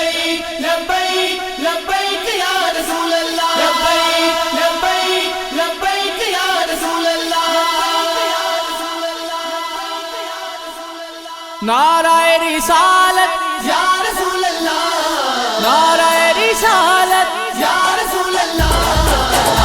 लब्बैक लब्बैक लब्बैक या रसूल अल्लाह, लब्बैक लब्बैक लब्बैक या रसूल अल्लाह। नाराए रिसालत या रसूल अल्लाह, नाराए रिसालत या रसूल अल्लाह।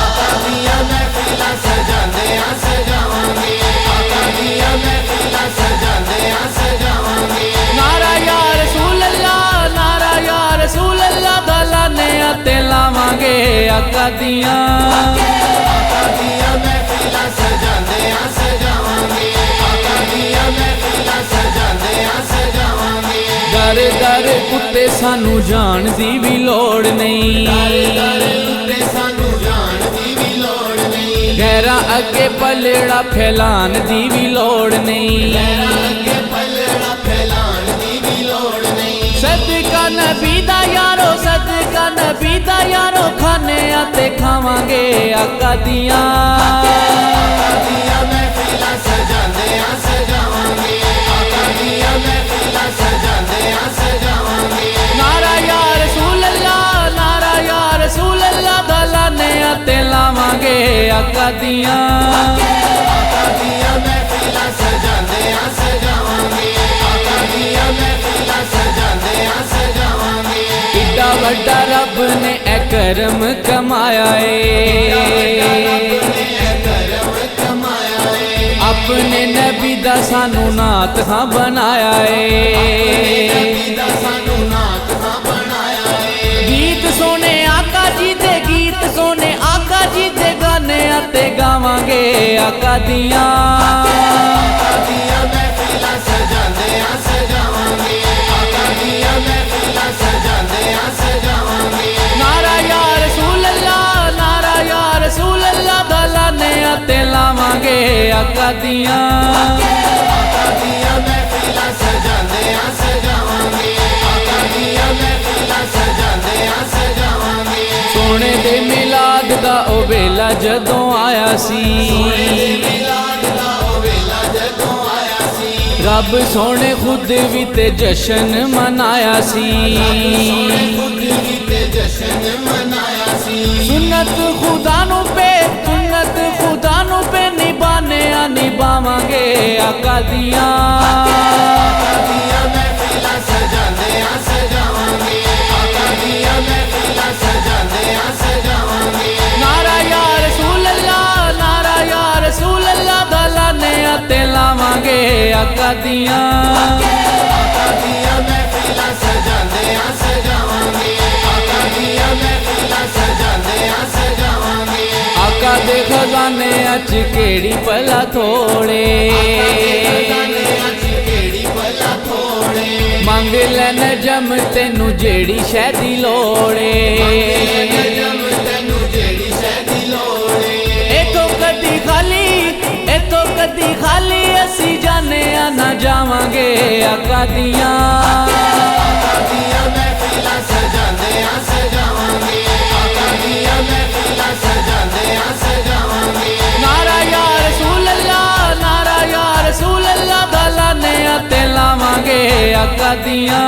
आका दिया महफिल सजाने सजावांगे, आका दिया महफिल सजाने सजावांगे। नारा या रसूल अल्लाह, नारा या रसूल अल्लाह, दलाने आते लावांगे आका दिया। आका दिया महफिल सजाने सजावांगे, आका दिया महफिल सजाने सजावांगे। दर दर उत्ते सानू जान दी भी लोड़ नहीं, दर उत्ते सानू जान दी भी लोड़ नहीं, गैरा अगे पलड़ा फैलान दी भी लोड़ नहीं, अगे पलड़ा फैलान दी भी लोड़ नहीं। सदका नबी दा यारो, सदका नबी दा यारो, खाने आते खावांगे आका दिया। आका दिया महफिल सजाने सजावांगे, आका दिया महफिल सजाने सजावांगे। नारा या रसूल अल्लाह, नारा या रसूल अल्लाह, दलाने आते लावांगे आका दिया। आका दिया महफिल सजाने सजावांगे, आका दिया महफिल सजाने सजावांगे। इड्डा वड्डा रब ने ए करम कमाया अपने नबी दा सानू नात हाँ बनाया गीत सोने आका जी दे, गीत सोने आका जी दे, गाने आते गावांगे आका दिया। आका दिया महफिल सजाने सजावांगे, आका दिया महफिल सजाने सजावांगे। नारा या रसूल अल्लाह, नारा या रसूल अल्लाह, दलाने आते लावांगे आका दिया। आका दिया महफिल सजाने सजावांगे, आका दिया महफिल सजाने सजावांगे। सोने दे मिलाद दा ओ वेला जदों आया सी, मिलाद दा ओ वेला जदों आया सी, रब सोने खुद भी ते जश्न मनाया सी। खुद भी ते जश्न मनाया सी। सुन्नत खुदा नु पे, सुन्नत खुदा नु पे निभाने निभावांगे आका दिया। आका दिया महफिल सजाने सजावांगे, आका दिया महफिल सजाने सजावांगे। नारा या रसूल अल्लाह, नारा या रसूल अल्लाह, दलाने आते लावांगे आका दिया। आका दिया महफिल सजाने सजावांगे, आका दिया महफिल सजाने सजावांगे। आका दे खजाने अच केड़ी भला थोड़े, केड़ी भला थोड़े, मंग लैन जम तेनू जेड़ी शह दी लोड़े। जम तेनू जेड़ी शह दी लोड़े। इथों कदी खाली, इथों कदी खाली, असी जाने ना जावांगे आका दिया। आका दिया महफिल सजाने सजावांगे, आका दिया महफिल सजाने सजावांगे। नारा या रसूल अल्लाह, नारा या रसूल अल्लाह, दलाने आते लावांगे आका दिया।